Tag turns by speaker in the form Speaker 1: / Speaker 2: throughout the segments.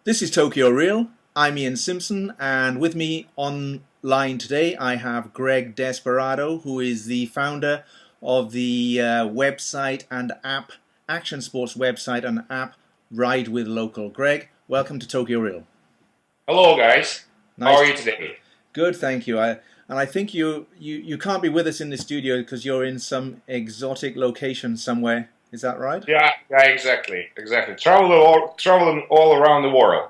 Speaker 1: This is Tokyo Real. I'm Ian Simpson, and with me online today I have Greg Desperado, who is the founder of the website and app, action sports website and app Ride with Local. Greg, welcome to Tokyo Real.
Speaker 2: Hello, guys. How
Speaker 1: Nice
Speaker 2: are
Speaker 1: to,
Speaker 2: you today?
Speaker 1: good, thank you. I think you can't be with us in the studio because you're in some exotic location somewhere. Is that right?
Speaker 2: Yeah, exactly. Traveling all around the world.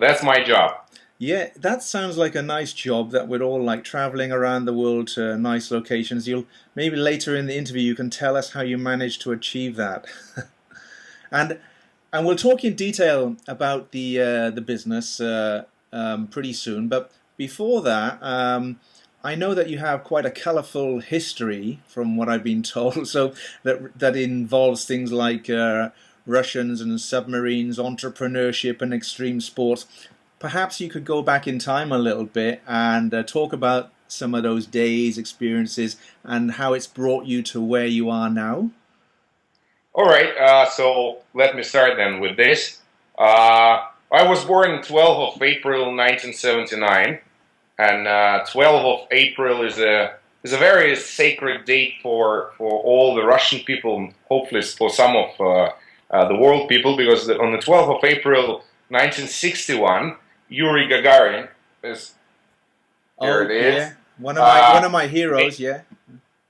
Speaker 2: That's my job.
Speaker 1: Yeah, that sounds like a nice job that we're all like traveling around the world to nice locations. You'll maybe later in the interview you can tell us how you managed to achieve that. And and we'll talk in detail about the business pretty soon. But before that, I know that you have quite a colourful history, from what I've been told. So that involves things like Russians and submarines, entrepreneurship, and extreme sports. Perhaps you could go back in time a little bit and talk about some of those days, experiences, and how it's brought you to where you are now.
Speaker 2: All right. So let me start then with this. I was born 12th of April 1979, and 12th of April is a very sacred date for all the Russian people, hopefully for some of the world people, because on the 12th of April 1961, Yuri Gagarin is here.
Speaker 1: Oh
Speaker 2: It
Speaker 1: yeah,
Speaker 2: is
Speaker 1: one
Speaker 2: uh,
Speaker 1: of my
Speaker 2: made,
Speaker 1: heroes. Yeah,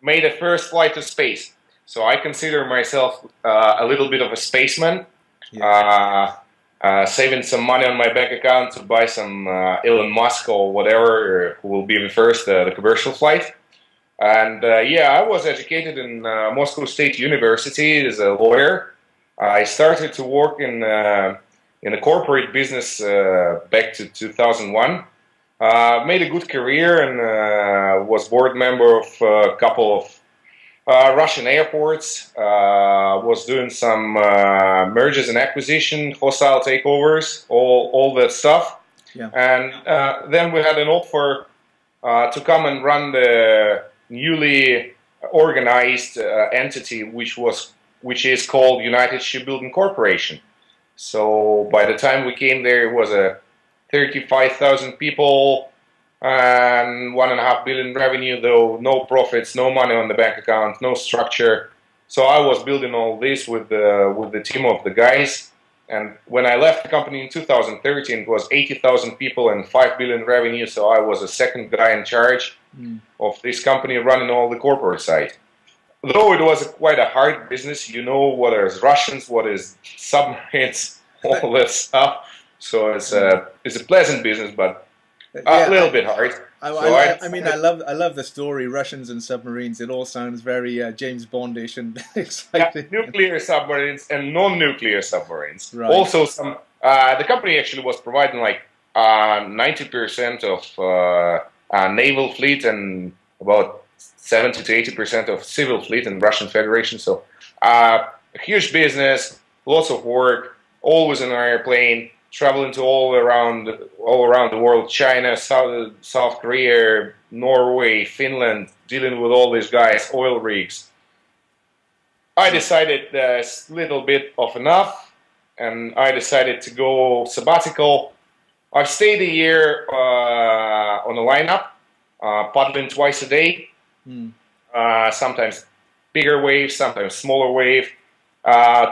Speaker 2: made a first flight to space. So I consider myself a little bit of a spaceman.
Speaker 1: yeah.
Speaker 2: Uh, Saving some money on my bank account to buy some Elon Musk or whatever, who will be the first the commercial flight. And yeah, I was educated in Moscow State University as a lawyer. I started to work in a corporate business back to 2001. Made a good career and was board member of a couple of Russian airports. Was doing some mergers and acquisition, hostile takeovers, all that stuff.
Speaker 1: Yeah.
Speaker 2: And then we had an offer to come and run the newly organized entity, which is called United Shipbuilding Corporation. So by the time we came there, it was a 35,000 people and 1.5 billion revenue, though no profits, no money on the bank account, no structure. So I was building all this with the team of the guys. And when I left the company in 2013, it was 80,000 people and 5 billion revenue. So I was the second guy in charge
Speaker 1: Mm.
Speaker 2: of this company running all the corporate side. Though it was quite a hard business, you know what is Russians, what is submarines, all that stuff. So
Speaker 1: Yeah.
Speaker 2: it's a pleasant business, but a
Speaker 1: Yeah.
Speaker 2: little bit hard. So I
Speaker 1: I mean,
Speaker 2: decided,
Speaker 1: I love the story. Russians and submarines. It all sounds very James Bondish and
Speaker 2: yeah,
Speaker 1: exciting.
Speaker 2: nuclear submarines and non-nuclear submarines.
Speaker 1: Right.
Speaker 2: Also, some the company actually was providing like 90% of naval fleet and about 70 to 80% of civil fleet in Russian Federation. So a huge business, lots of work, always in an airplane, traveling to all around the world, China, South Korea, Norway, Finland, dealing with all these guys, oil rigs. I decided there's a little bit of enough, and I decided to go sabbatical. I've stayed a year on the lineup, paddling twice a day,
Speaker 1: Mm.
Speaker 2: sometimes bigger waves, sometimes smaller wave.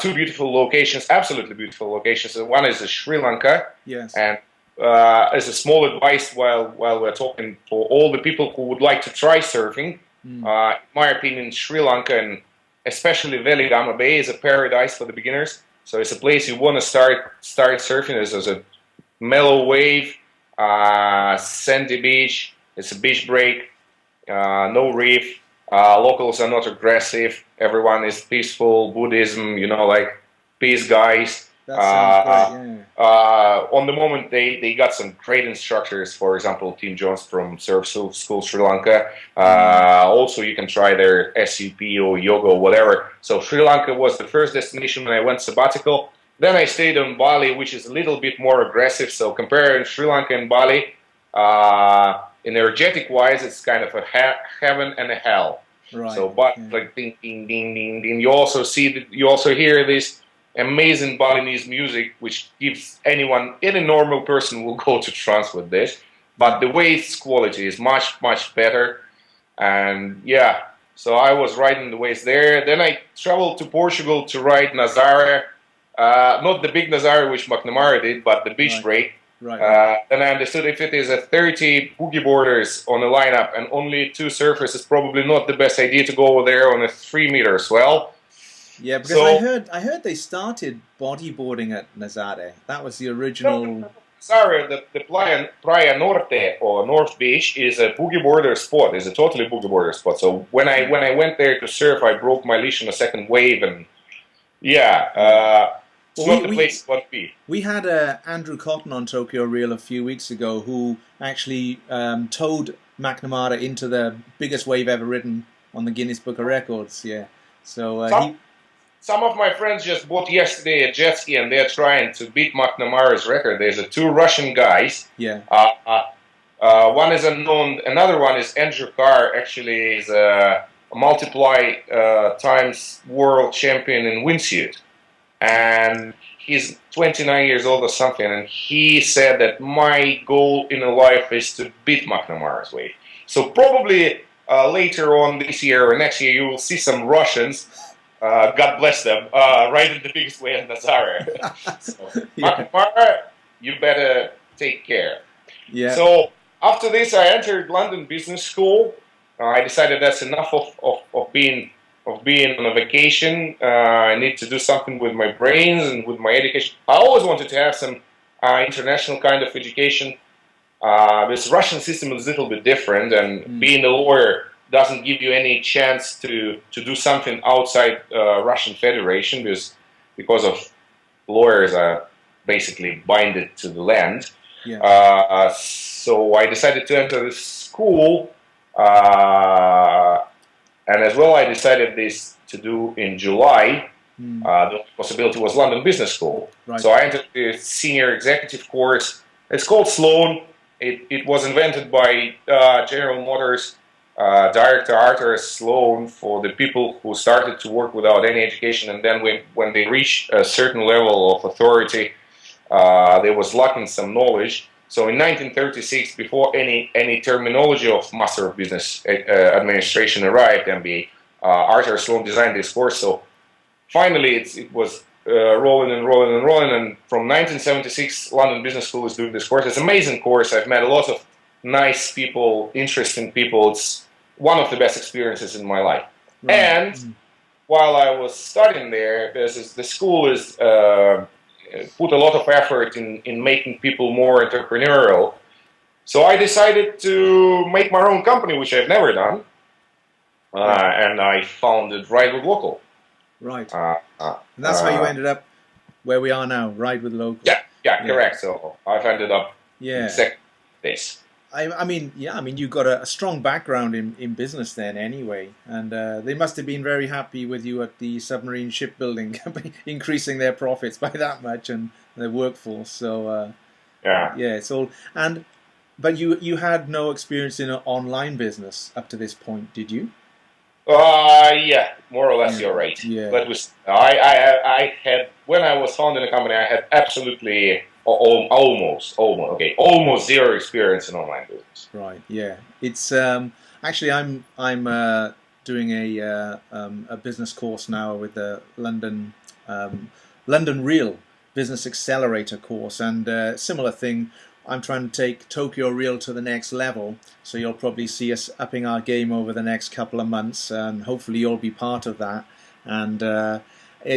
Speaker 2: Two beautiful locations, absolutely beautiful locations. One is Sri Lanka,
Speaker 1: Yes.
Speaker 2: and as a small advice while we're talking for all the people who would like to try surfing,
Speaker 1: Mm.
Speaker 2: in my opinion, Sri Lanka and especially Veligama Bay is a paradise for the beginners. So it's a place you want to start surfing. There's a mellow wave, sandy beach. It's a beach break, no reef. Locals are not aggressive. Everyone is peaceful. Buddhism, like peace guys.
Speaker 1: That sounds great. Yeah.
Speaker 2: On the moment, they got some great instructors. For example, Tim Jones from Surf School Sri Lanka.
Speaker 1: Mm.
Speaker 2: Also, you can try their SUP or yoga or whatever. So Sri Lanka was the first destination when I went sabbatical. Then I stayed on Bali, which is a little bit more aggressive. So comparing Sri Lanka and Bali, energetic wise, it's kind of a heaven and a hell. So,
Speaker 1: Right.
Speaker 2: but
Speaker 1: Yeah.
Speaker 2: like ding, ding, ding, ding, ding. You also see that, you also hear this amazing Balinese music, which gives anyone, any normal person will go to trance with this. But the waves quality is much, much better. And yeah, so I was riding the waves there. Then I traveled to Portugal to ride Nazara. Not the big Nazara, which Macnamara did, but the beach break. Then I understood if it is a 30 boogie boarders on a lineup and only 2 surfers, it's probably not the best idea to go there on a 3-meter swell.
Speaker 1: Yeah, because I heard they started bodyboarding at Nazare. That was the original.
Speaker 2: Nazare, the Playa Norte or North Beach is a boogie boarder spot. It's a totally boogie boarder spot. So when I went there to surf, I broke my leash on a second wave, and yeah. It's not the place to be.
Speaker 1: We had Andrew Cotton on Tokyo Reel a few weeks ago who actually towed Macnamara into the biggest wave ever ridden on the Guinness Book of Records. Yeah, so
Speaker 2: some of my friends just bought yesterday a jet ski and they're trying to beat Macnamara's record. There's 2 Russian guys.
Speaker 1: Yeah.
Speaker 2: One is unknown. Another one is Andrew Carr. Actually, is a multiply times world champion in wingsuit. And he's 29 years old or something, and he said that my goal in life is to beat Macnamara's wave. So probably later on this year or next year, you will see some Russians, God bless them, riding the biggest wave in Nazare. So, Macnamara, you better take care.
Speaker 1: Yeah.
Speaker 2: So after this, I entered London Business School. I decided that's enough of being on a vacation. I need to do something with my brains and with my education. I always wanted to have some international kind of education. This Russian system is a little bit different, and being a lawyer doesn't give you any chance to do something outside Russian Federation because of lawyers are basically binded to the land.
Speaker 1: Yeah.
Speaker 2: So I decided to enter this school. And as well, I decided this to do in July. The possibility was London Business School.
Speaker 1: Right.
Speaker 2: So I entered the senior executive course. It's called Sloan. It was invented by General Motors director Arthur Sloan for the people who started to work without any education, and then when they reach a certain level of authority, there was lacking some knowledge. So in 1936, before any terminology of Master of Business Administration arrived, MBA, Arthur Sloan designed this course. So finally, it was rolling, and from 1976, London Business School is doing this course. It's an amazing course. I've met a lot of nice people, interesting people. It's one of the best experiences in my life. Right. And while I was studying there, the school is put a lot of effort in making people more entrepreneurial. So I decided to make my own company, which I've never done. And I founded Ride with Local.
Speaker 1: Right. And that's how you ended up where we are now, Ride with Local.
Speaker 2: Yeah, correct. So I've ended up in this.
Speaker 1: I mean, you've got a strong background in business then anyway, and they must have been very happy with you at the submarine shipbuilding company, increasing their profits by that much and their workforce. So it's all. But you had no experience in an online business up to this point, did you?
Speaker 2: Yeah, more or less, you're right.
Speaker 1: Yeah.
Speaker 2: But I had, when I was founding the company, I had absolutely almost zero experience in online business.
Speaker 1: Right. Yeah. It's actually I'm doing a business course now with the London Reel Business Accelerator course, and similar thing. I'm trying to take Tokyo Reel to the next level, so you'll probably see us upping our game over the next couple of months, and hopefully you'll be part of that. And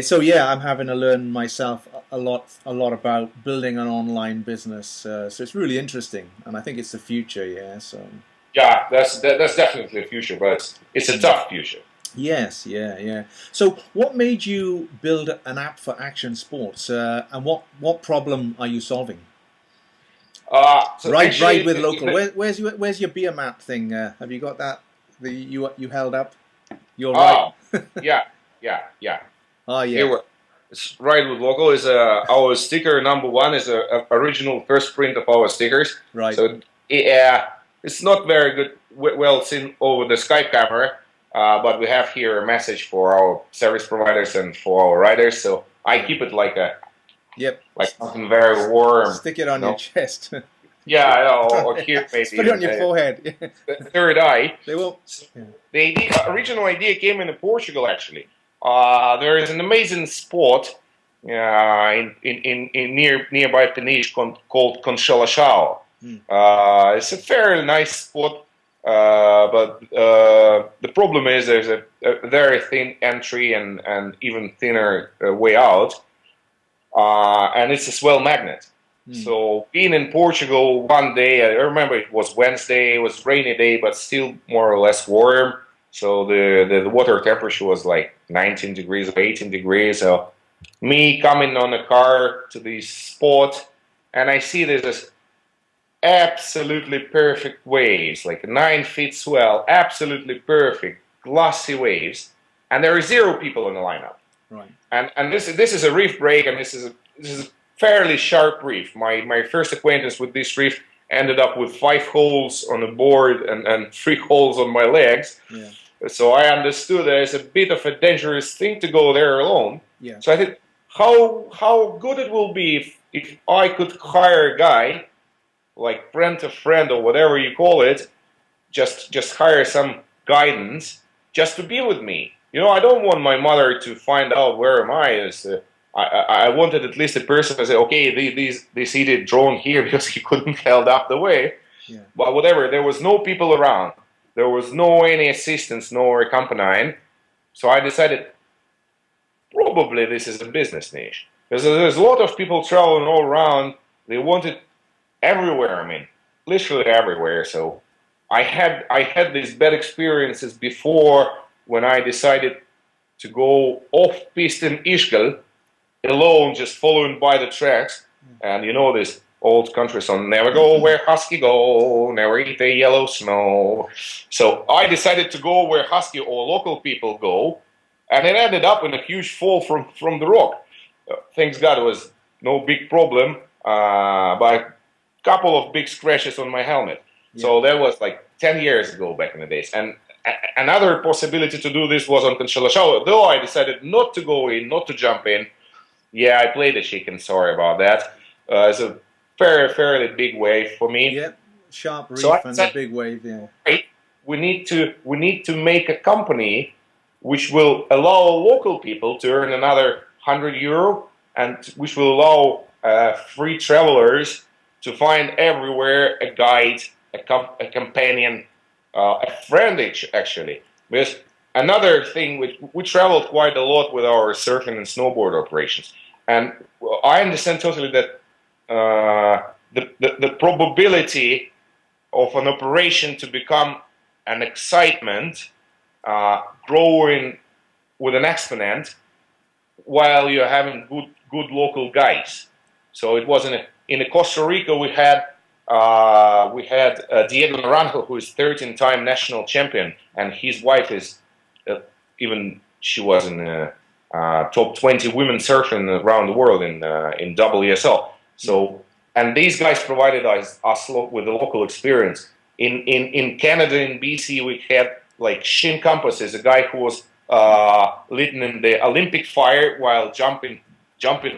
Speaker 1: so I'm having to learn myself a lot about building an online business. So it's really interesting, and I think it's the future. Yeah. So.
Speaker 2: Yeah, that's definitely a future, but it's a tough future.
Speaker 1: Yes, yeah. So, what made you build an app for action sports, and what problem are you solving? Ride with Local. Where's your beer map thing? Have you got that? You held up. You're right.
Speaker 2: yeah.
Speaker 1: Oh yeah.
Speaker 2: It's Ride with Local is our sticker number one is a original first print of our stickers.
Speaker 1: Right.
Speaker 2: So it's not very good, well seen over the Skype camera, but we have here a message for our service providers and for our riders. So I keep it like
Speaker 1: Yep.
Speaker 2: something very warm.
Speaker 1: Stick it on your chest.
Speaker 2: Yeah, or here maybe.
Speaker 1: Just put it on your forehead.
Speaker 2: The third eye.
Speaker 1: They will. Yeah.
Speaker 2: The original idea came in Portugal, actually. There is an amazing spot in nearby Peniche called Conchalaçao. It's a fairly nice spot, but the problem is there's a very thin entry and even thinner way out, and it's a swell magnet. So being in Portugal one day, I remember it was Wednesday, it was a rainy day, but still more or less warm. So the water temperature was like 19 degrees or 18 degrees. So me coming on a car to this spot, and I see there's this absolutely perfect waves, like 9 feet swell, absolutely perfect, glassy waves, and there are 0 people in the lineup.
Speaker 1: Right.
Speaker 2: And this is a reef break, and this is a fairly sharp reef. My first acquaintance with this reef ended up with 5 holes on the board and 3 holes on my legs.
Speaker 1: Yeah.
Speaker 2: So I understood that it's a bit of a dangerous thing to go there alone.
Speaker 1: Yeah.
Speaker 2: So I think how good it will be if I could hire a guy, like rent a friend or whatever you call it, just hire some guidance just to be with me. You know, I don't want my mother to find out where am I. I wanted at least a person to say, okay, this idiot drone here because he couldn't held up the wave.
Speaker 1: Yeah.
Speaker 2: But whatever, there was no people around. There was no any assistance, no accompanying. So I decided probably this is a business niche. Because there's a lot of people traveling all around. They want it everywhere, I mean, literally everywhere. So I had these bad experiences before when I decided to go off-piste in Ischgl alone, just following by the tracks. And you know this old country song, never go where husky go, never eat the yellow snow. So I decided to go where husky or local people go, and it ended up in a huge fall from the rock. Thanks God it was no big problem, but a couple of big scratches on my helmet. Yeah. So that was like 10 years ago back in the days. And another possibility to do this was on Conchalaçao, though I decided not to go in, not to jump in. Yeah, I played the chicken, sorry about that. It's a fairly big wave for me.
Speaker 1: Yep, sharp reef
Speaker 2: so
Speaker 1: and a big wave, yeah.
Speaker 2: We need to make a company which will allow local people to earn another €100 and which will allow free travelers to find everywhere a guide, a companion, a friend actually. Because another thing, we traveled quite a lot with our surfing and snowboard operations, and I understand totally that the probability of an operation to become an excitement growing with an exponent while you're having good local guys. So it was in Costa Rica we had Diego Naranjo, who is 13-time national champion, and his wife is she was in top 20 women surfing around the world in WSL. So, and these guys provided us with the local experience. In Canada, in BC, we had like Shin Campos, is a guy who was leading in the Olympic fire while jumping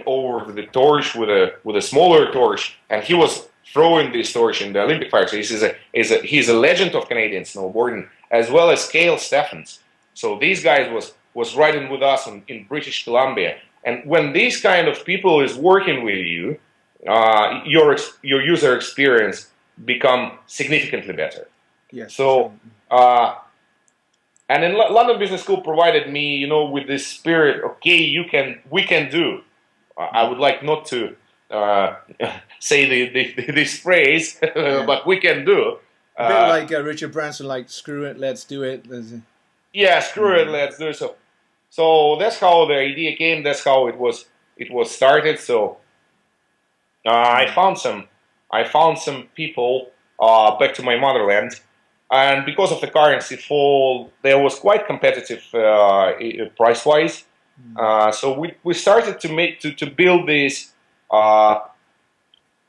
Speaker 2: over the torch with a smaller torch, and he was throwing this torch in the Olympic fire. So he's a legend of Canadian snowboarding, as well as Cale Stephens. So these guys was riding with us in British Columbia, and when these kind of people is working with you, your user experience become significantly better.
Speaker 1: Yes.
Speaker 2: So, and in London Business School provided me, with this spirit. Okay, we can do. I would like not to say this phrase, but we can do.
Speaker 1: A bit like Richard Branson, like screw it, let's do it.
Speaker 2: Yeah, screw it, let's do it. So that's how the idea came. That's how it was started. So I found some people back to my motherland, and because of the currency fall, there was quite competitive price wise. So we started to build this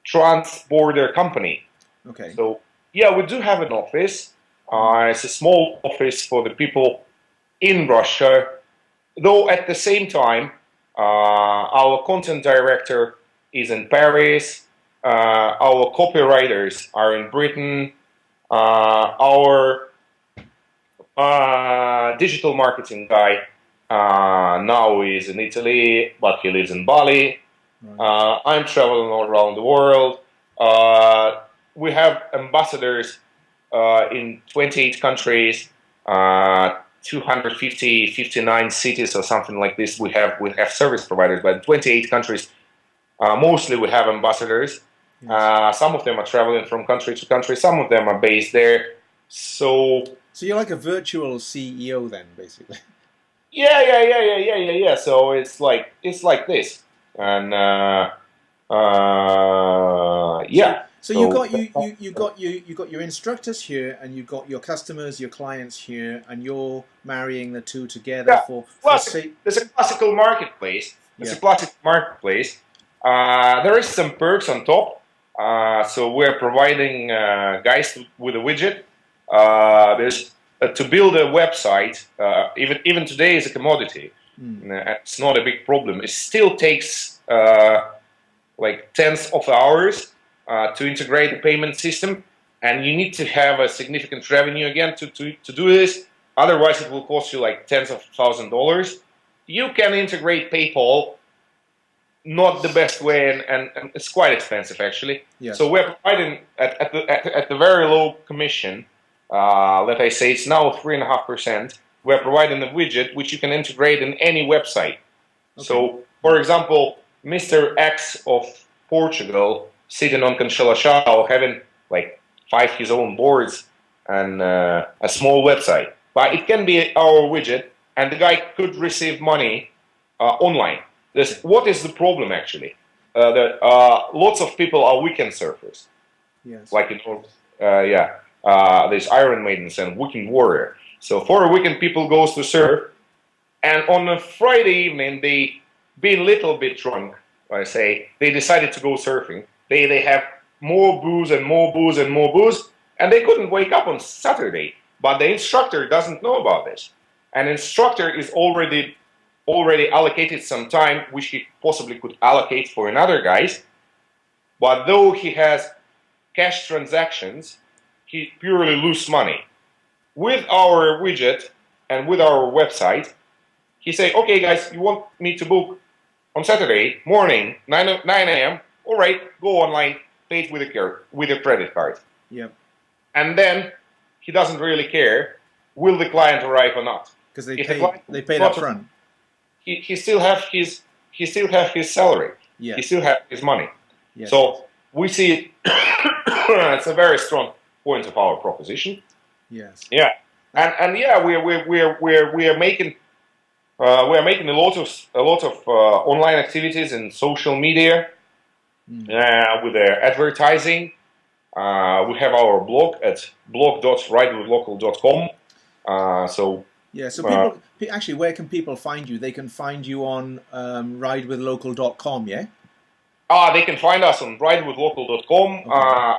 Speaker 2: trans-border company.
Speaker 1: Okay.
Speaker 2: So yeah, we do have an office. It's a small office for the people in Russia, though at the same time Our content director is in Paris. Our copywriters are in Britain. Our digital marketing guy now is in Italy, but he lives in Bali.
Speaker 1: Right.
Speaker 2: I'm traveling all around the world. We have ambassadors in 28 countries, 59 cities or something like this. We have service providers, but in 28 countries, mostly we have ambassadors.
Speaker 1: Yes.
Speaker 2: Some of them are traveling from country to country. Some of them are based there. So
Speaker 1: So you're like a virtual CEO then, basically.
Speaker 2: yeah. So it's like this, and
Speaker 1: So
Speaker 2: yeah.
Speaker 1: so you
Speaker 2: So
Speaker 1: got you got your instructors here, and you got your customers, your clients here, and you're marrying the two together
Speaker 2: yeah,
Speaker 1: for
Speaker 2: well,
Speaker 1: say
Speaker 2: there's a classical marketplace. It's a
Speaker 1: yeah.
Speaker 2: classic marketplace. There is some perks on top. So we're providing guys with a widget. There's to build a website. Even today is a commodity.
Speaker 1: Mm.
Speaker 2: It's not a big problem. It still takes like tens of hours to integrate the payment system, and you need to have a significant revenue again to do this. Otherwise, it will cost you like tens of $1,000s. You can integrate PayPal, not the best way, and it's quite expensive actually. So
Speaker 1: Yes.
Speaker 2: we're providing at the very low commission. Let I say it's now 3.5%. We're providing a widget which you can integrate in any website.
Speaker 1: Okay.
Speaker 2: So, for example, Mr. X of Portugal sitting on Conchilachao having like 5 his own boards and a small website. But it can be our widget, and the guy could receive money online. What is the problem actually? That lots of people are weekend surfers,
Speaker 1: Yes.
Speaker 2: like yeah, there's Iron Maidens and Weekend Warrior. So for a weekend, people goes to surf, and on a Friday evening, they be a little bit drunk. I say they decided to go surfing. They have more booze and more booze and more booze, and they couldn't wake up on Saturday. But the instructor doesn't know about this. An instructor is already allocated some time, which he possibly could allocate for another guys. But though he has cash transactions, he purely lose money. With our widget and with our website, he say, okay, guys, you want me to book on Saturday morning, 9 a.m.? All right, go online, pay it with a credit card.
Speaker 1: Yep.
Speaker 2: And then he doesn't really care, will the client arrive or not?
Speaker 1: Because
Speaker 2: If the client
Speaker 1: they paid up
Speaker 2: not,
Speaker 1: front.
Speaker 2: he still have his salary. He
Speaker 1: Yes.
Speaker 2: still have his money.
Speaker 1: Yes.
Speaker 2: So we see it's a very strong point of our proposition.
Speaker 1: Yes.
Speaker 2: Yeah, and yeah, we are making a lot of online activities in social media
Speaker 1: Mm.
Speaker 2: with advertising. We have our blog at blog.ridewithlocal.com. So
Speaker 1: Yeah. So
Speaker 2: uh,
Speaker 1: actually, where can people find you? They can find you on ridewithlocal.com. Yeah.
Speaker 2: they can find us on ridewithlocal.com.
Speaker 1: Okay.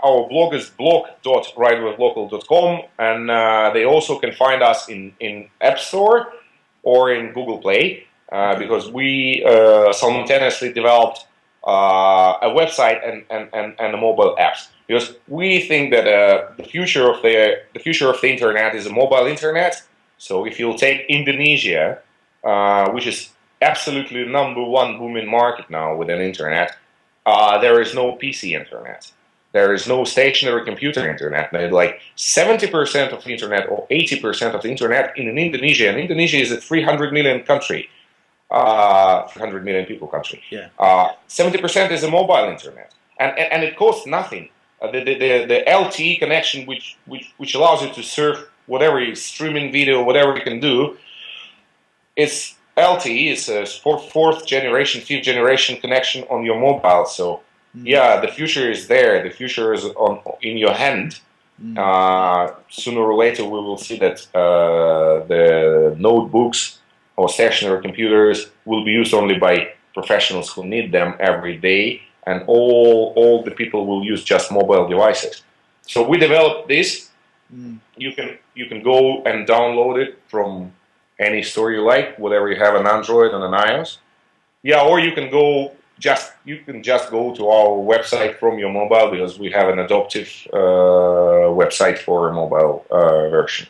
Speaker 2: Our blog is blog.ridewithlocal.com, and they also can find us in App Store or in Google Play,
Speaker 1: Okay.
Speaker 2: because we simultaneously developed a website and a mobile apps. Because we think that the future of the internet is a mobile internet. So if you'll take Indonesia, which is absolutely number one booming market now with an internet, there is no PC internet. There is no stationary computer internet. Like 70% of the internet or 80% of the internet in Indonesia, and Indonesia is a 300 million country, 300 million people country.
Speaker 1: Yeah.
Speaker 2: 70% is a mobile internet, and it costs nothing. The LTE connection, which allows you to surf whatever you streaming video, whatever you can do, it's LTE is a fourth generation, fifth generation connection on your mobile. So
Speaker 1: Mm.
Speaker 2: yeah, the future is there. The future is in your hand.
Speaker 1: Mm.
Speaker 2: Sooner or later, we will see that the notebooks or stationary computers will be used only by professionals who need them every day, and all the people will use just mobile devices. So we developed this.
Speaker 1: Mm.
Speaker 2: You can go and download it from any store you like, whatever you have an Android and an iOS. Yeah, or you can just go to our website from your mobile, because we have an adaptive website for a mobile version.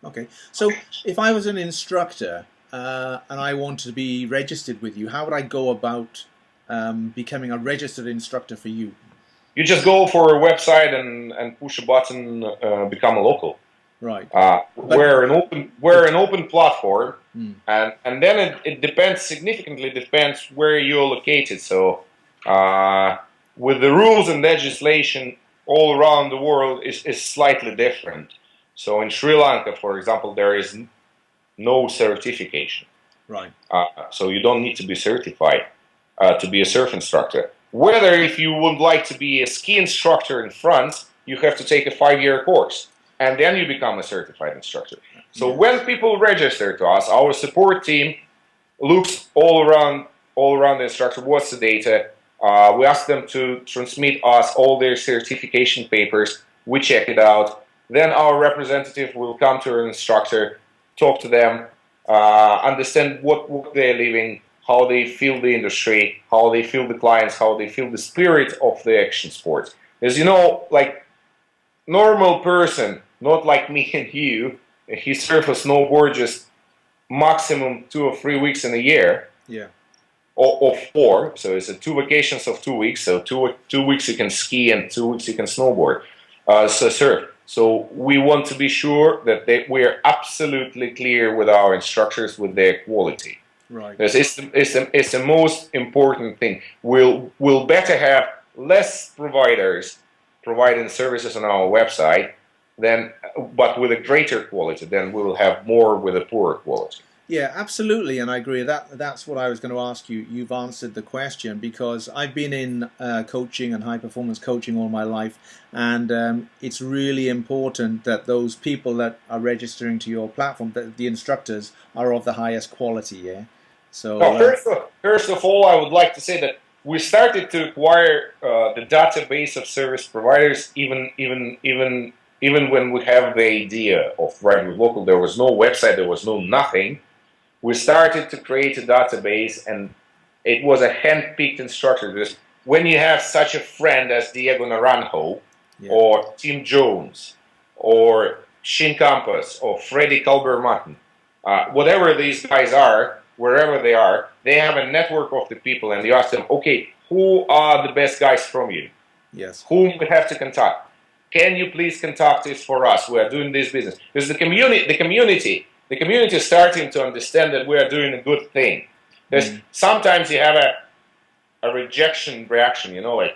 Speaker 1: Okay. So if I was an instructor and I wanted to be registered with you, how would I go about becoming a registered instructor for you?
Speaker 2: You just go for a website and push a button, become a local.
Speaker 1: Right.
Speaker 2: We're an open platform,
Speaker 1: Hmm.
Speaker 2: and then it depends, significantly depends where you're located. So with the rules and legislation all around the world is slightly different. So in Sri Lanka, for example, there is no certification.
Speaker 1: Right.
Speaker 2: So you don't need to be certified to be a surf instructor. Whether if you would like to be a ski instructor in France, you have to take a 5-year course, and then you become a certified instructor. So
Speaker 1: Yeah.
Speaker 2: when people register to us, our support team looks all around the instructor. What's the data? We ask them to transmit us all their certification papers. We check it out. Then our representative will come to an instructor, talk to them, understand what they're living, how they feel the industry, how they feel the clients, how they feel the spirit of the action sports. As you know, like normal person, not like me and you, he surf or snowboard just maximum 2 or 3 weeks in a year,
Speaker 1: Yeah.
Speaker 2: or 4. So it's 2 vacations of 2 weeks. So two weeks you can ski and 2 weeks you can snowboard, so surf. So we want to be sure that we are absolutely clear with our instructors with their quality.
Speaker 1: Right.
Speaker 2: Because it's the most important thing. We'll better have less providers providing services on our website but with a greater quality, then we will have more with a poorer quality.
Speaker 1: Yeah, absolutely, and I agree. That's what I was going to ask you. You've answered the question, because I've been in coaching and high performance coaching all my life, and it's really important that those people that are registering to your platform, that the instructors, are of the highest quality. Yeah. So
Speaker 2: Now, first of all, I would like to say that we started to acquire the database of service providers even when we have the idea of Ride with Local. There was no website, there was no nothing. We started to create a database, and it was a hand-picked instructor. Because when you have such a friend as Diego Naranjo,
Speaker 1: yeah.
Speaker 2: or Tim Jones, or Shin Campos, or Freddy Calber-Martin, whatever these guys are, wherever they have a network of the people, and you ask them, okay, who are the best guys from you?
Speaker 1: Yes.
Speaker 2: Whom we have to contact? Can you please contact us for us? We are doing this business. Because the community is starting to understand that we are doing a good thing. Because sometimes you have a rejection reaction, like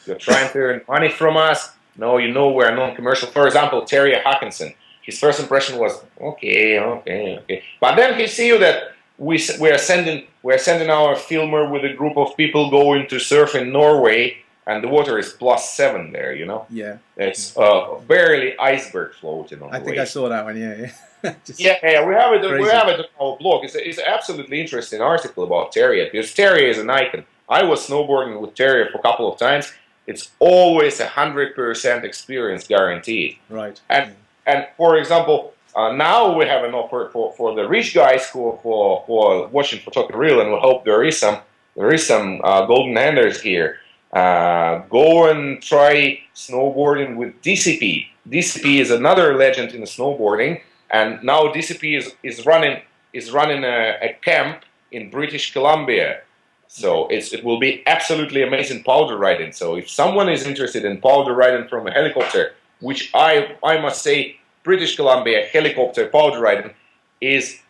Speaker 2: you're trying to earn money from us. No, we're non-commercial. For example, Terry Hawkinson. His first impression was okay. But then he see you that we're sending our filmer with a group of people going to surf in Norway, and the water is +7 there.
Speaker 1: Yeah.
Speaker 2: It's barely iceberg floating on the
Speaker 1: I think
Speaker 2: wave.
Speaker 1: I saw that one. Yeah.
Speaker 2: Yeah, we have it.
Speaker 1: Crazy.
Speaker 2: We have it on our blog. It's an absolutely interesting article about Terry, because Terry is an icon. I was snowboarding with Terry for a couple of times. It's always 100% experience guaranteed.
Speaker 1: Right.
Speaker 2: And for example, now we have an offer for the rich guys who are watching Photography Reel, and we hope there is some golden handers here. Go and try snowboarding with DCP. DCP is another legend in the snowboarding, and now DCP is running a camp in British Columbia. So it will be absolutely amazing powder riding. So if someone is interested in powder riding from a helicopter, which I must say, British Columbia helicopter powder riding is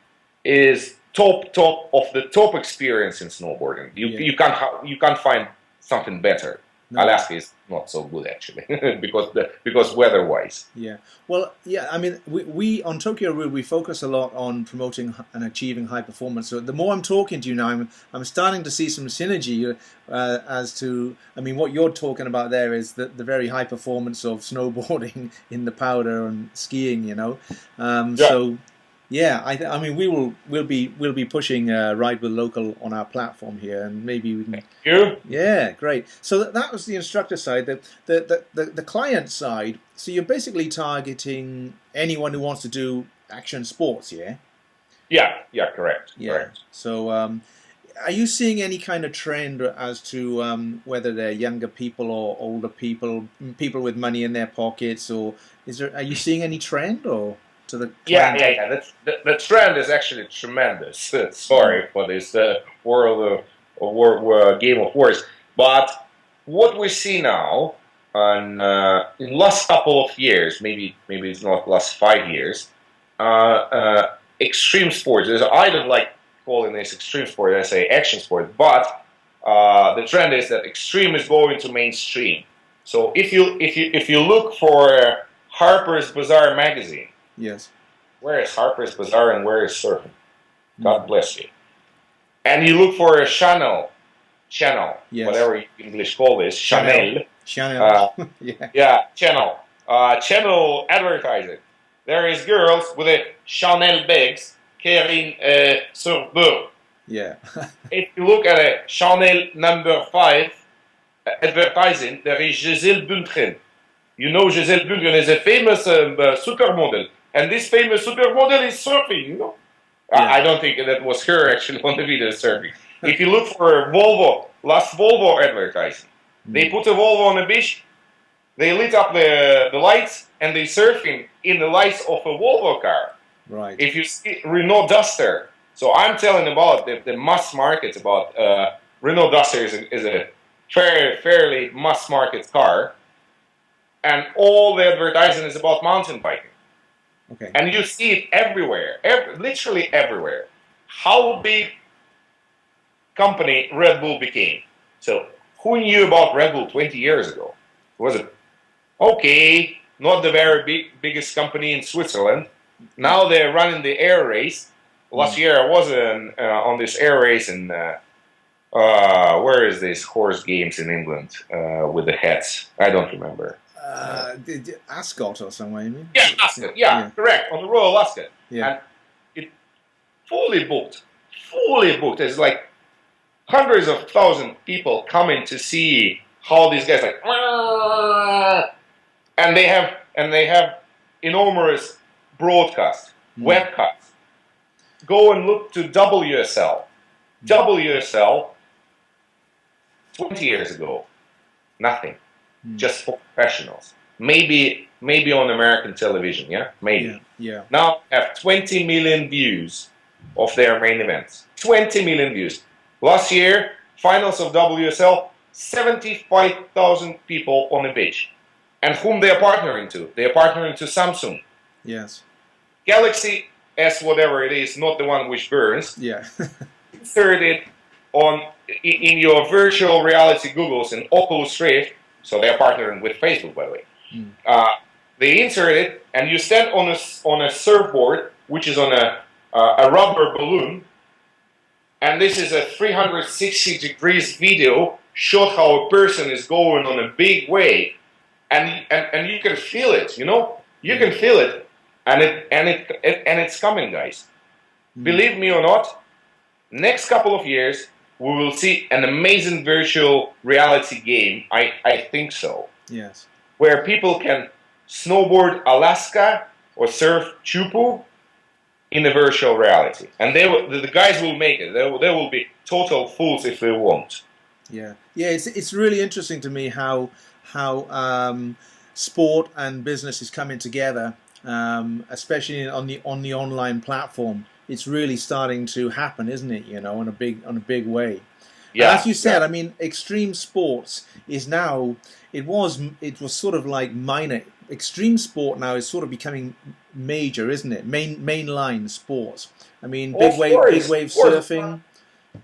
Speaker 2: top of the top experience in snowboarding. You can't find something better. No. Alaska is not so good actually because weather-wise.
Speaker 1: Yeah. Well, yeah. I mean, we on Tokyo Reel we focus a lot on promoting and achieving high performance. So the more I'm talking to you now, I'm starting to see some synergy as to. I mean, what you're talking about there is the very high performance of snowboarding in the powder and skiing.
Speaker 2: Yeah.
Speaker 1: So. Yeah, I mean, we'll be pushing Ride with Local on our platform here, and maybe we can.
Speaker 2: Thank you.
Speaker 1: Yeah, great. So that was the instructor side. The client side. So you're basically targeting anyone who wants to do action sports, yeah.
Speaker 2: Yeah, correct.
Speaker 1: Yeah.
Speaker 2: Correct.
Speaker 1: So Are you seeing any kind of trend as to whether they're younger people or older people, people with money in their pockets, or are you seeing any trend or to the
Speaker 2: Yeah,
Speaker 1: client?
Speaker 2: yeah, yeah. The trend is actually tremendous.
Speaker 1: Mm,
Speaker 2: Sorry for this world game of words, but what we see now, in last couple of years, maybe it's not last 5 years, extreme sports. I don't like calling this extreme sport. I say action sport, but the trend is that extreme is going to mainstream. So if you look for Harper's Bazaar magazine,
Speaker 1: yes.
Speaker 2: where is Harper's Bazaar and where is surfing? God
Speaker 1: Mm,
Speaker 2: bless you. And you look for a channel,
Speaker 1: yes.
Speaker 2: whatever you English call this,
Speaker 1: Chanel.
Speaker 2: Chanel.
Speaker 1: Chanel.
Speaker 2: Uh,
Speaker 1: Yeah.
Speaker 2: yeah, channel advertising. There is girls with a Chanel bags carrying a surfboard.
Speaker 1: Yeah.
Speaker 2: If you look at a Chanel number 5 advertising, there is Giselle Bundchen. You know, Giselle Bundchen is a famous supermodel, and this famous supermodel is surfing.
Speaker 1: Yeah.
Speaker 2: I don't think that was her actually on the video surfing. If you look for Volvo, last Volvo advertising, they
Speaker 1: Mm,
Speaker 2: put a Volvo on the beach, they lit up the lights, and they surfing in the lights of a Volvo car.
Speaker 1: right.
Speaker 2: If you see Renault Duster, so I'm telling about the mass market about Renault Duster is a fairly mass market car, and all the advertising is about mountain biking.
Speaker 1: Okay.
Speaker 2: And you see it everywhere, literally everywhere. How big company Red Bull became. So who knew about Red Bull 20 years ago? Was it okay? Not the very biggest company in Switzerland. Now they're running the air race. Last
Speaker 1: Mm.
Speaker 2: year I was on this air race in where is this horse games in England with the heads? I don't remember.
Speaker 1: Ascot or somewhere, you mean?
Speaker 2: Yeah, Ascot. Yeah,
Speaker 1: Yeah.
Speaker 2: correct. On the Royal Ascot,
Speaker 1: Yeah.
Speaker 2: and it fully booked. Fully booked. It's like hundreds of thousands of people coming to see how these guys like, and they have enormous broadcasts,
Speaker 1: Mm.
Speaker 2: webcasts. Go and look to WSL. WSL 20 years ago, nothing,
Speaker 1: Mm.
Speaker 2: just for professionals. Maybe on American television, yeah, maybe.
Speaker 1: Yeah. Yeah.
Speaker 2: Now have 20 million views of their main events. 20 million views. Last year, finals of WSL, 75,000 people on the beach. And whom they are partnering to? They are partnering to Samsung.
Speaker 1: Yes.
Speaker 2: Galaxy S whatever it is, not the one which burns,
Speaker 1: Yeah.
Speaker 2: inserted in your virtual reality Googles and Oculus Rift, so they are partnering with Facebook, by the way.
Speaker 1: Mm.
Speaker 2: They insert it, and you stand on a surfboard, which is on a rubber balloon, and this is a 360 degrees video, showed how a person is going on a big wave, and you can feel it, you can feel it, and it's coming, guys.
Speaker 1: Mm.
Speaker 2: Believe me or not, next couple of years we will see an amazing virtual reality game. I think so,
Speaker 1: Yes.
Speaker 2: where people can snowboard Alaska or surf Chupu in the virtual reality, and the guys will make it. They will be total fools if they won't.
Speaker 1: Yeah. Yeah. It's really interesting to me how sport and business is coming together, especially on the online platform. It's really starting to happen, isn't it? In a big way. And
Speaker 2: Yeah,
Speaker 1: as you said,
Speaker 2: yeah.
Speaker 1: I mean, extreme sports is now. It was sort of like minor. Extreme sport now is sort of becoming major, isn't it? Mainline sports. I mean,
Speaker 2: Of
Speaker 1: big
Speaker 2: course,
Speaker 1: wave
Speaker 2: of course.
Speaker 1: surfing.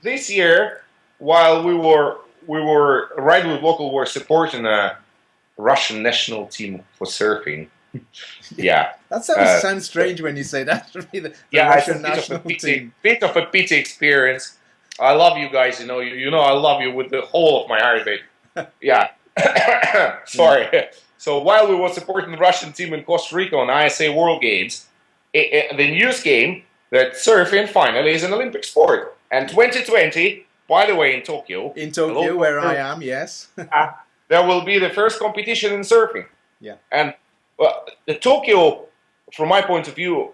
Speaker 2: This year, while we were right with local, were supporting a Russian national team for surfing. Yeah,
Speaker 1: That
Speaker 2: uh,
Speaker 1: sounds strange when you say that. To me, the
Speaker 2: yeah. It's a
Speaker 1: Russian
Speaker 2: bit of a
Speaker 1: national
Speaker 2: pity,
Speaker 1: team.
Speaker 2: experience. I love you guys. You know, I love you with the whole of my heart, mate. Yeah.
Speaker 1: Yeah.
Speaker 2: Sorry. So while we were supporting the Russian team in Costa Rica on ISA World Games, the news came that surfing finally is an Olympic sport. And 2020, by the way, in Tokyo,
Speaker 1: In Tokyo, where I am, yes.
Speaker 2: there will be the first competition in surfing.
Speaker 1: Yeah.
Speaker 2: And the Tokyo, from my point of view,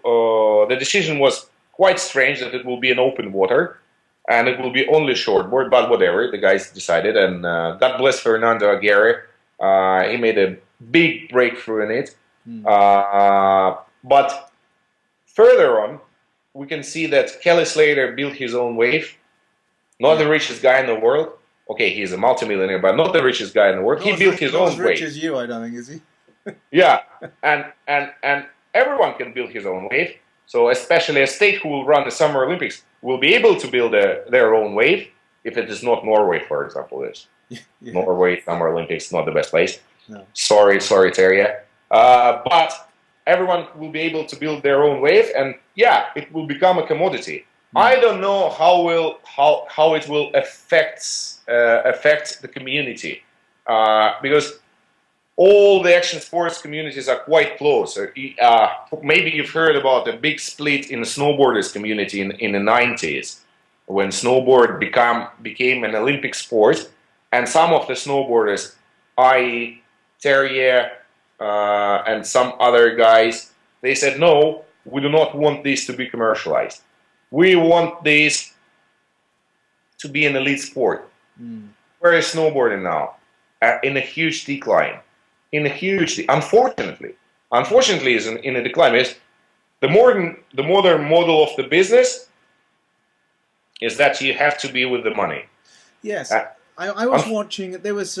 Speaker 2: the decision was quite strange that it will be in open water. and it will be only shortboard, but whatever, the guys decided, and God bless Fernando Aguirre. He made a big breakthrough in it. But further on, we can see that Kelly Slater built his own wave. Not the richest guy in the world. Okay, he's a multimillionaire, but not the richest guy in the world. He built his own wave.
Speaker 1: Not as rich as you, I don't think, is he?
Speaker 2: Yeah, and everyone can build his own wave. So especially a state who will run the Summer Olympics will be able to build their own wave if it is not Norway, for example. Norway Summer Olympics not the best place.
Speaker 1: No.
Speaker 2: Sorry, Terje. But everyone will be able to build their own wave, and yeah, it will become a commodity. I don't know how it will affect the community because all the action sports communities are quite close. Maybe you've heard about the big split in the snowboarders community in the 90s when snowboard became an Olympic sport, and some of the snowboarders, i.e. Terje and some other guys, they said, no, we do not want this to be commercialized. We want this to be an elite sport. Where is snowboarding now? In a huge decline. Unfortunately, is in a decline. Is the modern model of the business is that you have to be with the money.
Speaker 1: Yes, I was watching. There was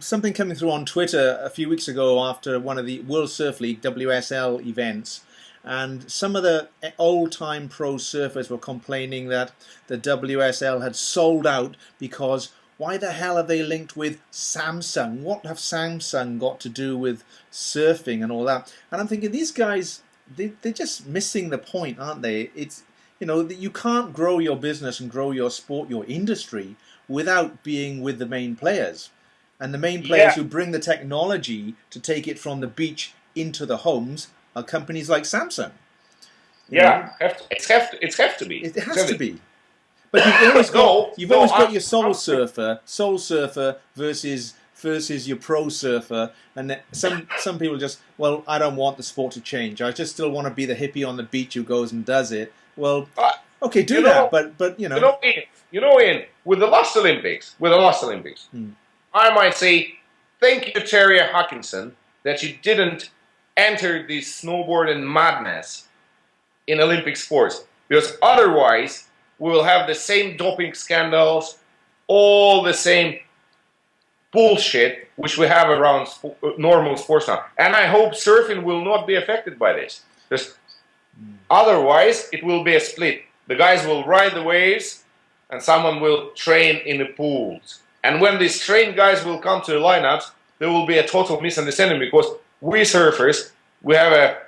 Speaker 1: something coming through on Twitter a few weeks ago after one of the World Surf League WSL events. And some of the old-time pro surfers were complaining that the WSL had sold out because why the hell are they linked with Samsung? What have Samsung got to do with surfing and all that? And I'm thinking, these guys, they're just missing the point, aren't they? It's, you know, you can't grow your business and grow your sport, your industry, without being with the main players. And the main players who bring the technology to take it from the beach into the homes are companies like Samsung.
Speaker 2: It has to be.
Speaker 1: It has to be. But you've always got your soul surfer versus your pro surfer, and some people just, well, I don't want the sport to change. I just still want to be the hippie on the beach who goes and does it. Well, okay, do that, but you know.
Speaker 2: Ian, with the last Olympics, I might say, thank you, Terje Hawkinson, that you didn't enter this snowboarding madness in Olympic sports, because otherwise we will have the same doping scandals, all the same bullshit which we have around normal sports now. And I hope surfing will not be affected by this, because otherwise it will be a split. The guys will ride the waves and someone will train in the pools. And when these trained guys will come to the lineups, there will be a total misunderstanding, because we surfers, we have a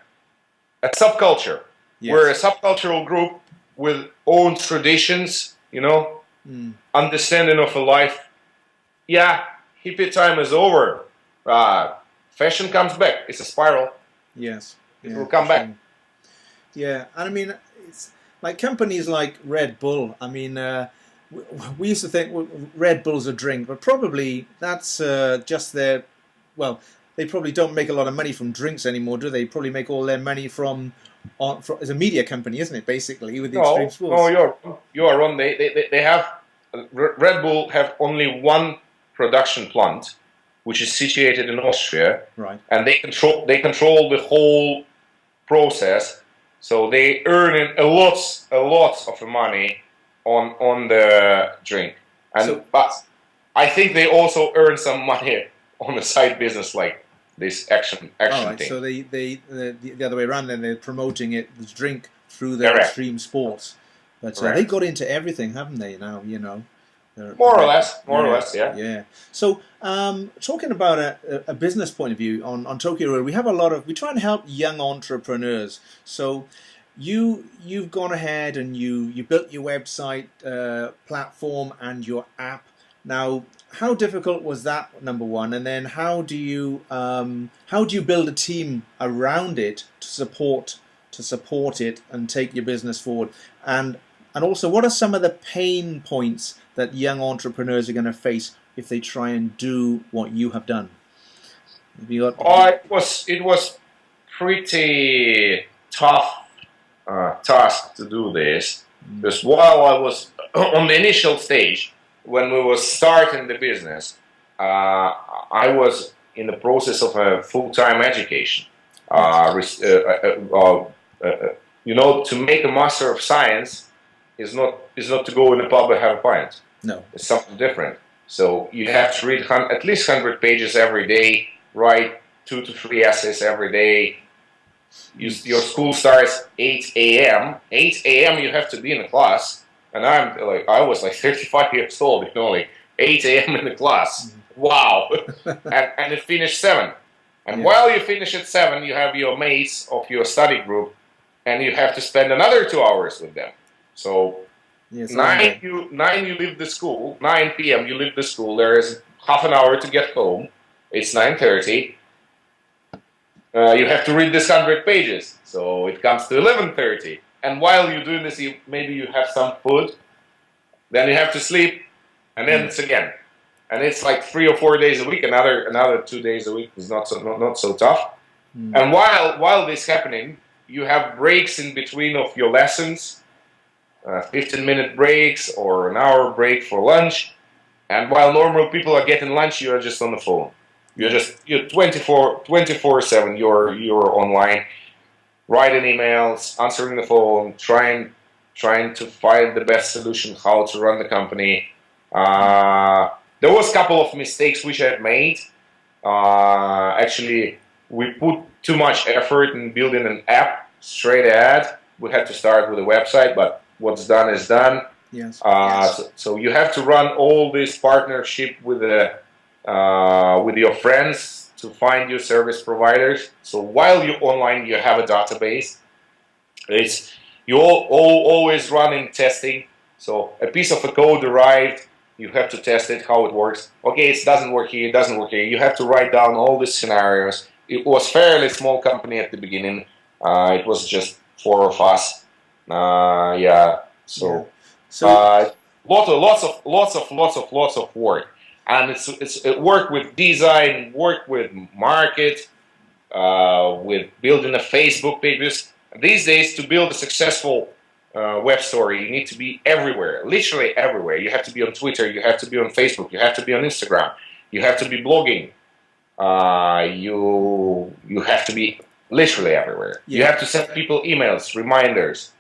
Speaker 2: subculture. Yes. We're a subcultural group with own traditions, you know, understanding of a life. Yeah, hippie time is over. Fashion comes back. It's a spiral.
Speaker 1: Yes.
Speaker 2: It will come back.
Speaker 1: Yeah, and I mean, it's like companies like Red Bull. I mean, we used to think, well, Red Bull's a drink, but probably that's just their, well, they probably don't make a lot of money from drinks anymore, do they? Probably make all their money from as a media company, isn't it? Basically, with the extreme sports.
Speaker 2: No, you are wrong. They have Red Bull have only one production plant, which is situated in Austria,
Speaker 1: right?
Speaker 2: And they control the whole process, so they earn a lot of money on the drink, and but I think they also earn some money on the side business like this action thing.
Speaker 1: So the other way around, then they're promoting it, the drink, through their extreme sports. But they got into everything, haven't they? Now, you know,
Speaker 2: more or less, yeah.
Speaker 1: Yeah. So talking about a business point of view on Tokyo Road, we try and help young entrepreneurs. So you've gone ahead and you built your website platform and your app. Now, how difficult was that, number one? And then how do you build a team around it to support it and take your business forward? And also, what are some of the pain points that young entrepreneurs are going to face if they try and do what you have done?
Speaker 2: It was pretty tough task to do this. Because while I was on the initial stage, when we was starting the business, I was in the process of a full-time education.
Speaker 1: Yes.
Speaker 2: To make a Master of Science is not to go in a pub and have a pint.
Speaker 1: No.
Speaker 2: It's something different. So you have to read at least 100 pages every day, write 2 to 3 essays every day. Your school starts 8 a.m. 8 a.m. you have to be in the class, and I was like 35 years old, like 8 a.m. in the class. Wow. and it finished 7. And while you finish at 7, you have your mates of your study group, and you have to spend another 2 hours with them. So 9 you leave the school, 9 p.m. you leave the school. There is half an hour to get home. It's 9:30. You have to read this 100 pages, so it comes to 11:30. And while you're doing this, maybe you have some food, then you have to sleep, and then it's again. And it's like 3 or 4 days a week. Another 2 days a week is not so tough. And while this happening, you have breaks in between of your lessons, 15-minute breaks or an hour break for lunch. And while normal people are getting lunch, you are just on the phone. You're 24/7. You're online, writing emails, answering the phone, trying to find the best solution how to run the company. There was a couple of mistakes which I made. Actually, we put too much effort in building an app straight ahead. We had to start with a website, but what's done is done.
Speaker 1: Yes.
Speaker 2: So you have to run all this partnership with your friends to find your service providers. So while you're online, you have a database. You always running testing. So a piece of a code arrived. You have to test it, how it works. Okay, it doesn't work here, it doesn't work here. You have to write down all these scenarios. It was fairly small company at the beginning. It was just 4 of us. Lots of work. And it work with design, work with market, with building a Facebook pages. These days, to build a successful web story, you need to be everywhere, literally everywhere. You have to be on Twitter, you have to be on Facebook, you have to be on Instagram, you have to be blogging. You have to be literally everywhere. Yeah. You have to send people emails, reminders.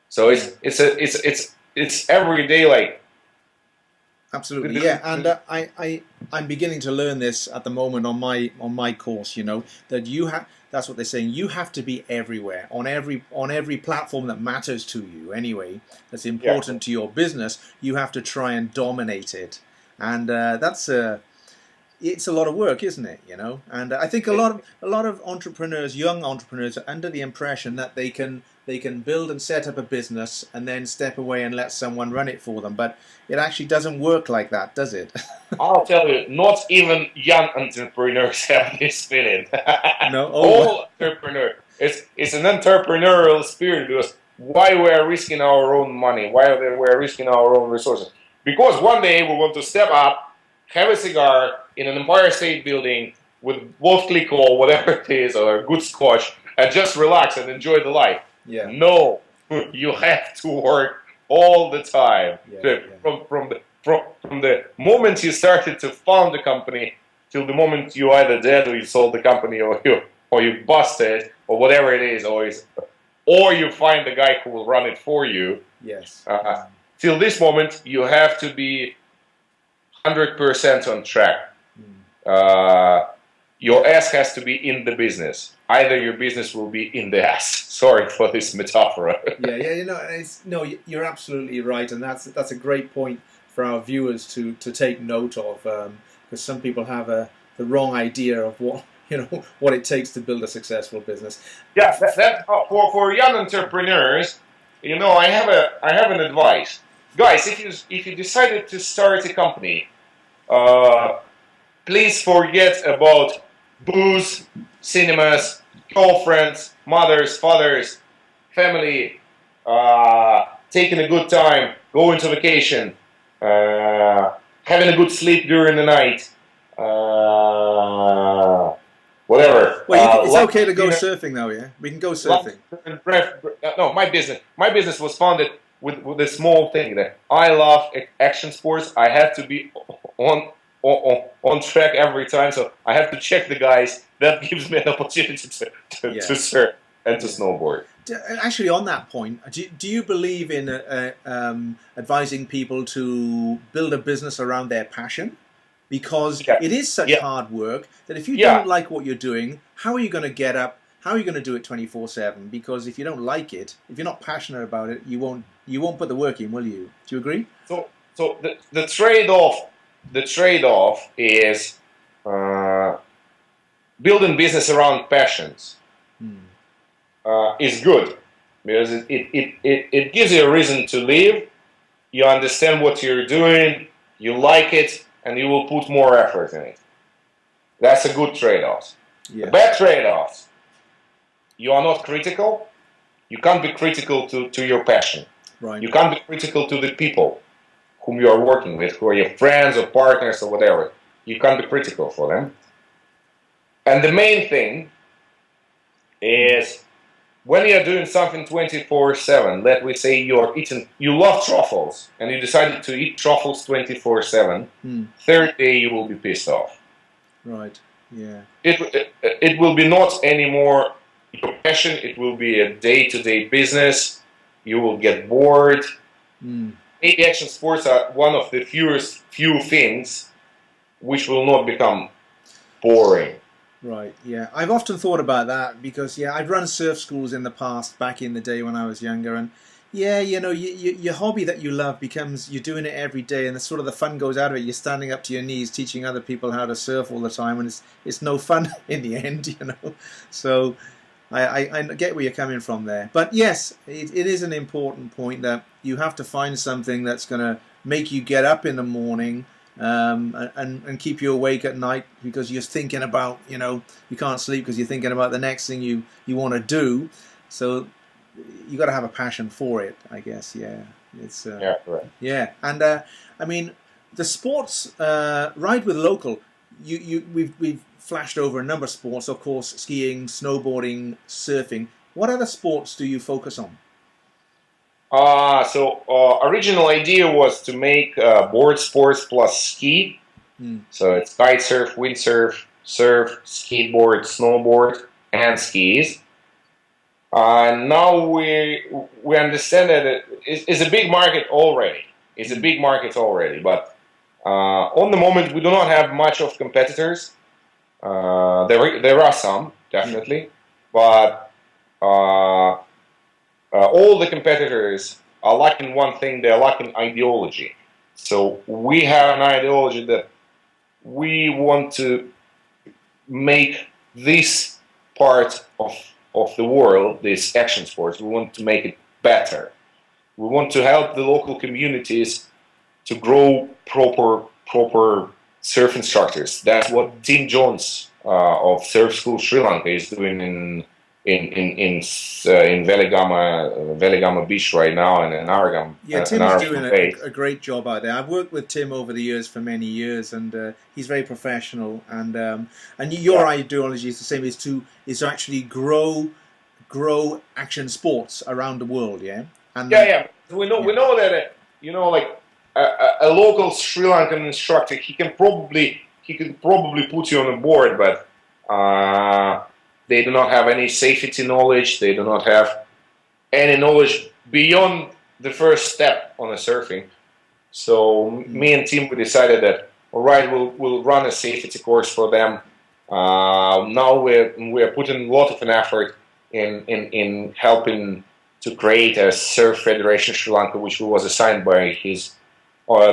Speaker 2: So it's every day, like.
Speaker 1: Absolutely, yeah, and I'm beginning to learn this at the moment on my course. That you have. That's what they're saying. You have to be everywhere on every platform that matters to you. Anyway, that's important to your business. You have to try and dominate it, and it's a lot of work, isn't it? And I think a lot of entrepreneurs, young entrepreneurs, are under the impression that they can build and set up a business and then step away and let someone run it for them. But it actually doesn't work like that, does it?
Speaker 2: I'll tell you, not even young entrepreneurs have this feeling.
Speaker 1: No,
Speaker 2: all entrepreneurs. It's an entrepreneurial spirit, because why we're risking our own money? Why we're risking our own resources? Because one day we want to step up, have a cigar in an Empire State Building with vodka or whatever it is, or a good scotch, and just relax and enjoy the life.
Speaker 1: Yeah.
Speaker 2: No, you have to work all the time. From the moment you started to found the company till the moment you either dead or you sold the company or you busted or whatever it is, or you find the guy who will run it for you.
Speaker 1: Yes.
Speaker 2: Till this moment, you have to be 100% on track. Your ass has to be in the business. Either your business will be in the ass. Sorry for this metaphor.
Speaker 1: You're absolutely right, and that's a great point for our viewers to take note of, because some people have the wrong idea of what it takes to build a successful business.
Speaker 2: Yeah, for young entrepreneurs, I have an advice, guys. If you decided to start a company, please forget about booze, cinemas, girlfriends, mothers, fathers, family, taking a good time, going to vacation, having a good sleep during the night, whatever.
Speaker 1: Well, it's okay to go surfing now, yeah? We can go surfing.
Speaker 2: No, my business was founded with the small thing that I love action sports. I have to be on track every time, so I have to check the guys. That gives me an opportunity to surf and to snowboard.
Speaker 1: Actually, on that point, do you believe in advising people to build a business around their passion? Because it is such hard work that if you don't like what you're doing, how are you going to get up? How are you going to do it 24/7? Because if you don't like it, if you're not passionate about it, you won't put the work in, will you? Do you agree?
Speaker 2: So the trade-off is building business around passions. Is good because it gives you a reason to live. You understand what you're doing, you like it, and you will put more effort in it. That's a good trade-off. The bad trade-offs, you are not critical. You can't be critical to your passion.
Speaker 1: Right.
Speaker 2: You can't be critical to the people whom you are working with, who are your friends or partners or whatever. You can't be critical for them. And the main thing is, when you're doing something 24/7, let we say you love truffles, and you decided to eat truffles 24/7, third day you will be pissed off.
Speaker 1: Right, yeah.
Speaker 2: It will be not anymore your passion, it will be a day-to-day business, you will get bored. Action sports are one of the few things which will not become boring.
Speaker 1: Right, yeah. I've often thought about that because, I've run surf schools in the past, back in the day when I was younger, and your hobby that you love becomes, you're doing it every day, and the sort of the fun goes out of it. You're standing up to your knees teaching other people how to surf all the time, and it's no fun in the end, So I get where you're coming from there. But yes, it is an important point that you have to find something that's going to make you get up in the morning, and keep you awake at night because you're thinking about, you can't sleep because you're thinking about the next thing you want to do. So you got to have a passion for it, I guess. It's
Speaker 2: right.
Speaker 1: And I mean, the sports, Ride with Local, we've flashed over a number of sports, of course, skiing, snowboarding, surfing. What other sports do you focus on?
Speaker 2: Original idea was to make board sports plus ski. So it's kite surf, windsurf, surf, skateboard, snowboard, and skis. Now we understand that it's a big market already. But on the moment we do not have much of competitors. There are some, definitely, but all the competitors are lacking one thing, they're lacking ideology. So we have an ideology that we want to make this part of the world, this action sports, we want to make it better. We want to help the local communities to grow proper surf instructors. That's what Tim Jones of Surf School Sri Lanka is doing in Veligama Beach right now, and in Aragam.
Speaker 1: Tim is doing a great job out there. I've worked with Tim over the years for many years, and he's very professional. And your ideology is the same: is to actually grow action sports around the world. And
Speaker 2: we know that like a local Sri Lankan instructor, he can probably put you on a board, but they do not have any safety knowledge. They do not have any knowledge beyond the first step on the surfing. So me and Tim, we decided that, all right, we'll run a safety course for them. Now we're putting a lot of an effort in helping to create a Surf Federation Sri Lanka, which was assigned by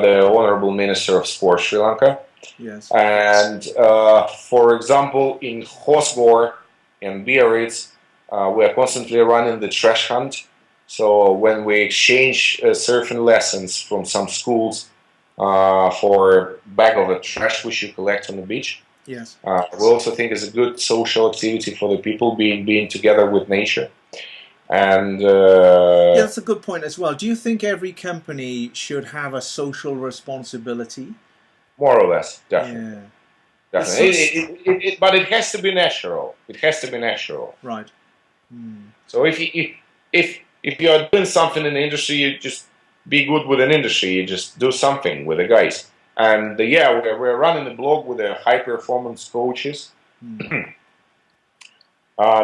Speaker 2: the Honorable Minister of Sport Sri Lanka.
Speaker 1: Yes.
Speaker 2: And for example, in Hosgor and Biarritz, we are constantly running the trash hunt. So when we exchange surfing lessons from some schools for a bag of trash which you collect on the beach,
Speaker 1: we
Speaker 2: also think it's a good social activity for the people being together with nature. And
Speaker 1: that's a good point as well. Do you think every company should have a social responsibility?
Speaker 2: More or less, definitely. Definitely. But it has to be natural. It has to be natural.
Speaker 1: Right.
Speaker 2: So if if you are doing something in the industry, you just be good with an industry. You just do something with the guys. And yeah, we're running a blog with the high performance coaches,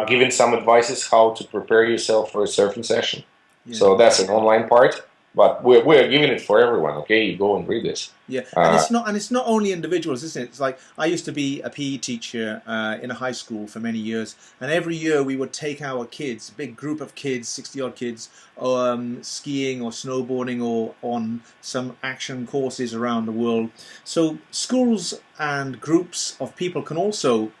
Speaker 2: giving some advices how to prepare yourself for a surfing session. Yeah. So that's an online part, but we're giving it for everyone. Okay, you go and read this.
Speaker 1: Yeah, and it's not only individuals, isn't it? It's like I used to be a PE teacher in a high school for many years, and every year we would take our kids, a big group of kids, 60-odd kids, skiing or snowboarding or on some action courses around the world. So schools and groups of people can also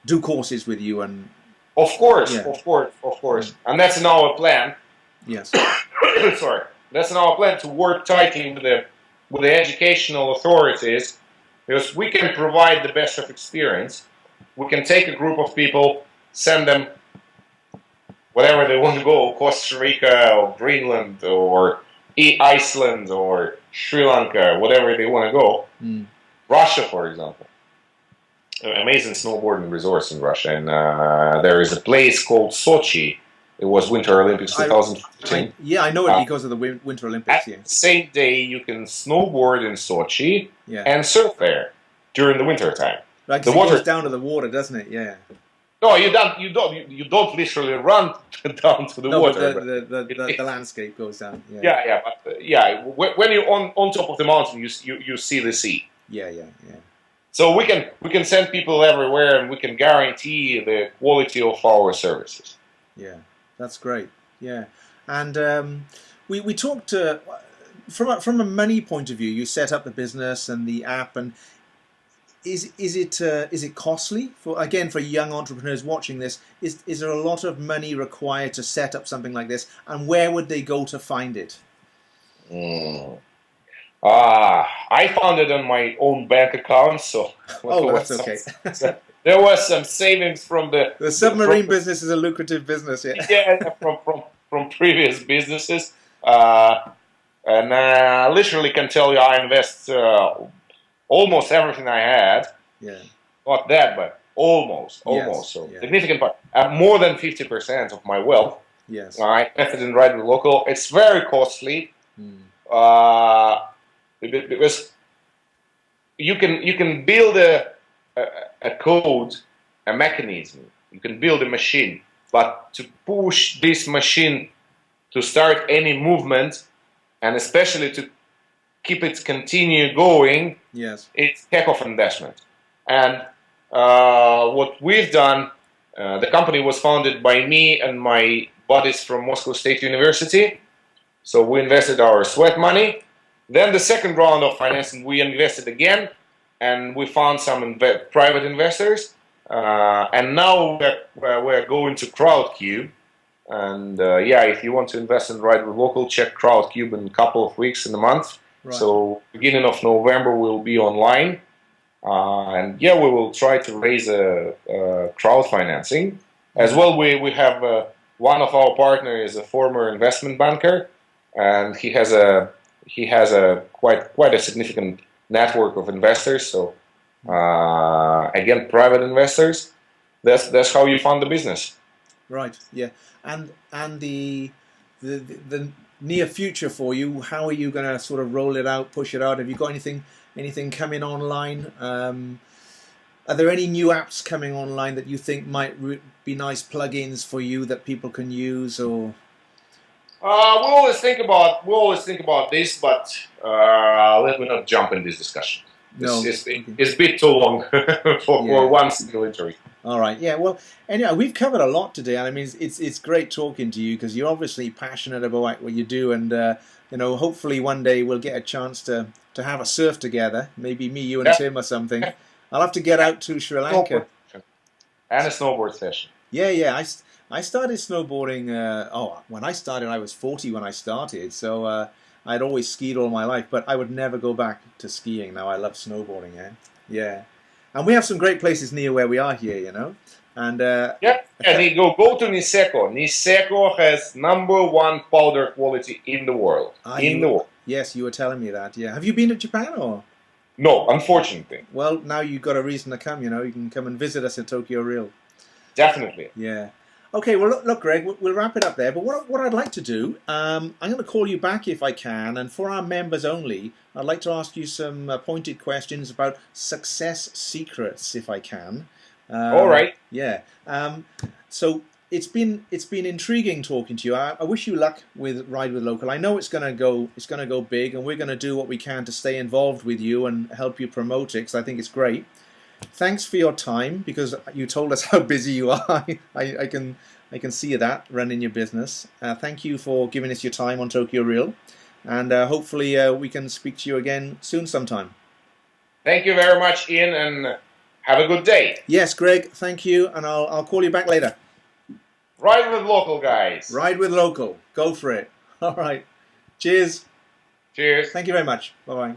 Speaker 1: do courses with you, and
Speaker 2: of course, of course, and that's in our plan.
Speaker 1: Yes.
Speaker 2: Sorry, that's in our plan to work tightly with the educational authorities, because we can provide the best of experience. We can take a group of people, send them wherever they want to go, Costa Rica or Greenland or Iceland or Sri Lanka, whatever they want to go. Russia, for example. Amazing snowboarding resource in Russia, and there is a place called Sochi. It was Winter Olympics 2015.
Speaker 1: Yeah, I know it because of the Winter Olympics.
Speaker 2: At the same day, you can snowboard in Sochi and surf there during the winter time.
Speaker 1: Right, the water goes down to the water, doesn't it? Yeah.
Speaker 2: No, you don't literally run down to the water.
Speaker 1: But the landscape goes down.
Speaker 2: Yeah, when you're on top of the mountain, you see the sea.
Speaker 1: Yeah.
Speaker 2: So we can send people everywhere, and we can guarantee the quality of our services.
Speaker 1: Yeah. That's great. Yeah, and we talked from a money point of view. You set up the business and the app, and is it costly for young entrepreneurs watching this? Is there a lot of money required to set up something like this, and where would they go to find it?
Speaker 2: I found it on my own bank account, so
Speaker 1: that's okay.
Speaker 2: There was some savings from the
Speaker 1: submarine business is a lucrative business,
Speaker 2: from previous businesses, and I literally can tell you I invest almost everything I had.
Speaker 1: Yeah,
Speaker 2: not that, but almost. Significant part, more than 50% of my wealth.
Speaker 1: Yes,
Speaker 2: I invested in Ride with Local. It's very costly, because you can build a code, a mechanism. You can build a machine, but to push this machine to start any movement, and especially to keep it continue going, it's heck of an investment. And what we've done, the company was founded by me and my buddies from Moscow State University. So we invested our sweat money. Then the second round of financing, we invested again, and we found some private investors, and now we're going to Crowdcube. And if you want to invest in Ride with Local, check Crowdcube in a couple of weeks, in a month. Right. So beginning of November we'll be online, and we will try to raise a crowd financing as well. We have one of our partners is a former investment banker, and he has a quite a significant network of investors. So again, private investors. That's how you fund the business.
Speaker 1: Right. Yeah. And the near future for you. How are you going to sort of roll it out, push it out? Have you got anything coming online? Are there any new apps coming online that you think might be nice plugins for you that people can use? Or
Speaker 2: we always think about this, but let me not jump in this discussion. It's a bit too long for one single interview.
Speaker 1: All right, yeah. Well, anyway, we've covered a lot today, and I mean, it's great talking to you because you're obviously passionate about what you do, and hopefully one day we'll get a chance to have a surf together. Maybe me, you, and Tim or something. I'll have to get out to Sri Lanka.
Speaker 2: And a snowboard session.
Speaker 1: Yeah. I started snowboarding. When I started, I was 40 when I started, so I'd always skied all my life, but I would never go back to skiing. Now I love snowboarding. Yeah. And we have some great places near where we are here, And
Speaker 2: go to Niseko. Niseko has #1 powder quality in the world.
Speaker 1: Yes, you were telling me that. Yeah. Have you been to Japan or?
Speaker 2: No, unfortunately.
Speaker 1: Well, now you've got a reason to come. You can come and visit us at Tokyo Reel.
Speaker 2: Definitely.
Speaker 1: Yeah. Okay, well, look, Greg, we'll wrap it up there. But what I'd like to do, I'm going to call you back if I can, and for our members only, I'd like to ask you some pointed questions about success secrets, if I can.
Speaker 2: All right.
Speaker 1: Yeah. So it's been intriguing talking to you. I wish you luck with Ride with Local. I know it's going to go big, and we're going to do what we can to stay involved with you and help you promote it, because I think it's great. Thanks for your time, because you told us how busy you are. I can see that running your business. Thank you for giving us your time on Tokyo Reel, and hopefully we can speak to you again soon sometime.
Speaker 2: Thank you very much, Ian, and have a good day.
Speaker 1: Yes, Greg, thank you, and I'll call you back later.
Speaker 2: Ride with Local, guys.
Speaker 1: Ride with Local. Go for it. All right. Cheers.
Speaker 2: Cheers.
Speaker 1: Thank you very much. Bye-bye.